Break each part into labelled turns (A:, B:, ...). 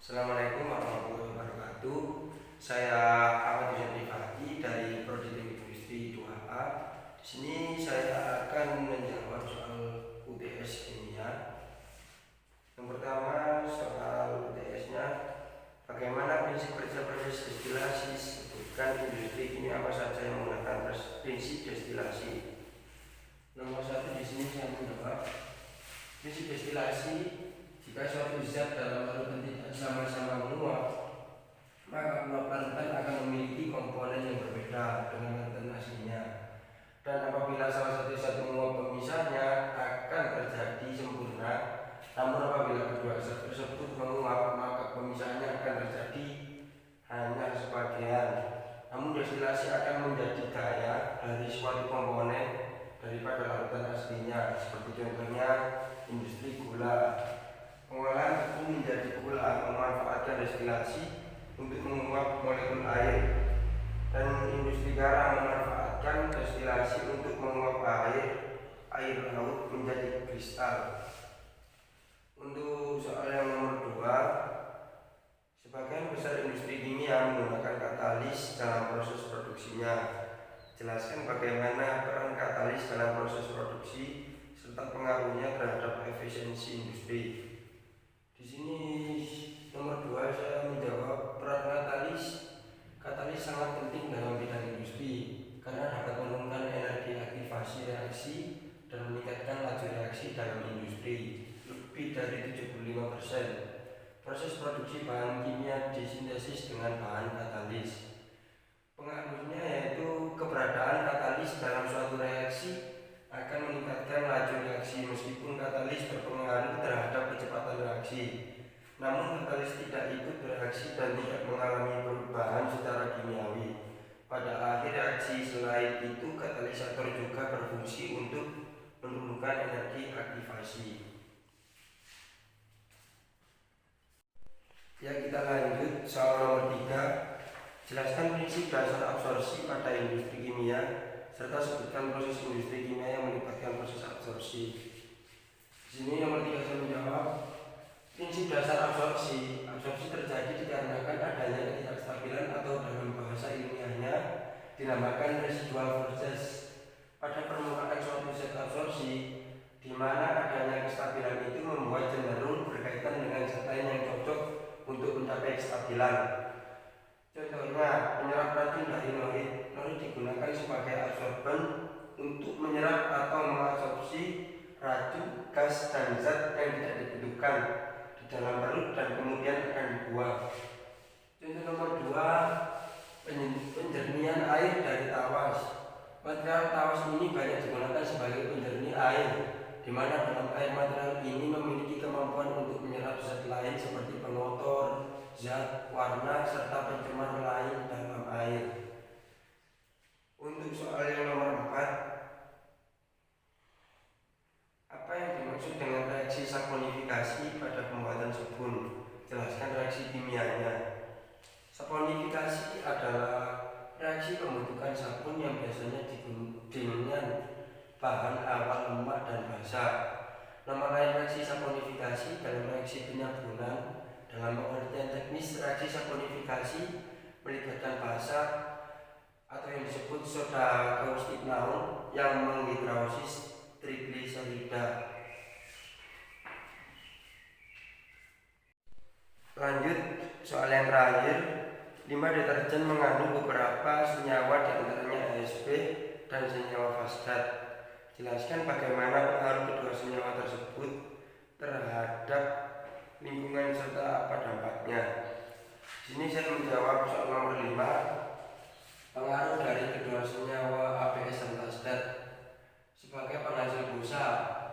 A: Assalamualaikum warahmatullahi wabarakatuh. Saya Ahmad Yusuf Rifaki dari Prodi Teknik Industri 2A. Di sini saya akan menjawab soal UTS kimia. Yang pertama soal UTS-nya, bagaimana prinsip kerja proses destilasi? Sebutkan industri kimia apa saja yang menggunakan prinsip destilasi. Nomor 1 di sini saya menjawab prinsip destilasi. Jika suatu zat dalam larutan tidak sama-sama menguap, maka uap larutan akan memiliki komponen yang berbeda dengan larutan aslinya. Dan apabila salah satu zat menguap pemisahnya akan terjadi sempurna. Namun apabila kedua zat tersebut menguap, maka pemisahnya akan terjadi hanya sebagian. Namun destilasi akan menjadi gaya dari suatu komponen daripada larutan aslinya. Seperti contohnya industri gula. Pengolahan tepung menjadi gula memanfaatkan destilasi untuk menguap molekul air, dan industri garam memanfaatkan destilasi untuk menguap air laut menjadi kristal. Untuk soal yang nomor 2, sebagian besar industri kimia menggunakan katalis dalam proses produksinya. Jelaskan bagaimana peran katalis dalam proses produksi serta pengaruhnya terhadap efisiensi industri. Di sini nomor 2 saya menjawab peran katalis. Katalis sangat penting dalam bidang industri karena dapat menurunkan energi aktivasi reaksi dan meningkatkan laju reaksi dalam industri lebih dari 75%. Proses produksi bahan kimia disintesis dengan bahan katalis. Pengaruhnya yaitu keberadaan katalis dalam suatu reaksi akan meningkatkan laju reaksi meskipun katalis berpengaruh terhadap kecepatan reaksi. Namun katalis tidak ikut bereaksi dan tidak mengalami perubahan secara kimiawi. Pada akhir reaksi selain itu, katalisator juga berfungsi untuk menurunkan energi aktivasi. Ya, kita lanjut soal nomor 3. Jelaskan prinsip dasar absorpsi pada industri kimia serta sebutkan proses industri kimia yang melibatkan proses absorpsi. Di sini nomor 3 saya menjawab prinsip dasar absorpsi. Absorpsi terjadi dikarenakan adanya ketidakstabilan atau dalam bahasa ilmiahnya dinamakan residual forces pada permukaan suatu zat absorpsi, di mana adanya kestabilan itu membuat cenderung berkaitan dengan zat lain yang cocok untuk mencapai kestabilan. Contohnya, penyerap racun dari norit. Norit digunakan sebagai absorben untuk menyerap atau mengabsorpsi racun, gas, dan zat yang tidak dibutuhkan di dalam perut dan kemudian akan dibuang. Contoh nomor 2, penjernihan air dari tawas. Material tawas ini banyak digunakan sebagai penjernih air, di mana dalam air material ini memiliki kemampuan untuk menyerap zat lain seperti pengotor, zat, warna, serta pencemar lain dalam air. Untuk soal yang nomor 4, apa yang dimaksud dengan reaksi saponifikasi pada pembuatan sabun? Jelaskan reaksi kimianya. Saponifikasi adalah reaksi pembentukan sabun yang biasanya dengan bahan awal lemak dan basah. Nama lain reaksi saponifikasi dalam reaksi penyabunan. Dalam pengertian teknis, reaksi saponifikasi melibatkan basa atau yang disebut soda kaustik naon yang menghidrolisis trigliserida. Lanjut soal yang terakhir, 5 deterjen mengandung beberapa senyawa diantaranya ASP dan senyawa fasdat. Jelaskan bagaimana pengaruh kedua senyawa tersebut terhadap lingkungan serta apa dampaknya. Di sini saya menjawab soal nomor 5. Pengaruh dari kedua senyawa ABS dan fasdat. Sebagai penghasil busa,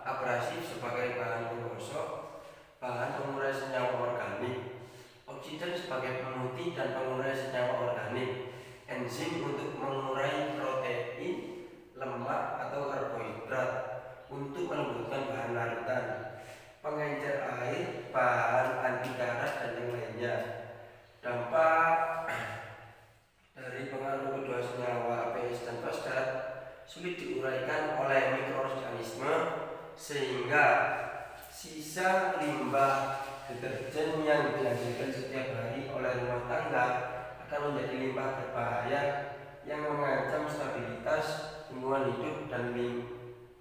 A: abrasif sebagai bahan penggosok, bahan pengurai senyawa organik, oksigen sebagai pemutih dan pengurai senyawa organik, enzim untuk mengurai protein, lemak atau karbohidrat untuk melembutkan bahan larutan, pengencer air, bahan anti karat, dan yang lainnya. Dampak dari pengaruh kedua senyawa ABS dan fasdat sulit diuraikan oleh mikroorganisme, sehingga sisa limbah deterjen rumah tangga akan menjadi limbah berbahaya yang mengancam stabilitas lingkungan hidup, dan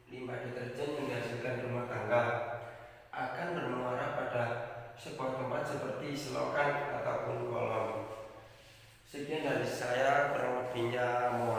A: limbah deterjen yang dihasilkan rumah tangga akan bermuara pada sebuah tempat seperti selokan ataupun kolong. Sekian dari saya, kurang lebihnya mohon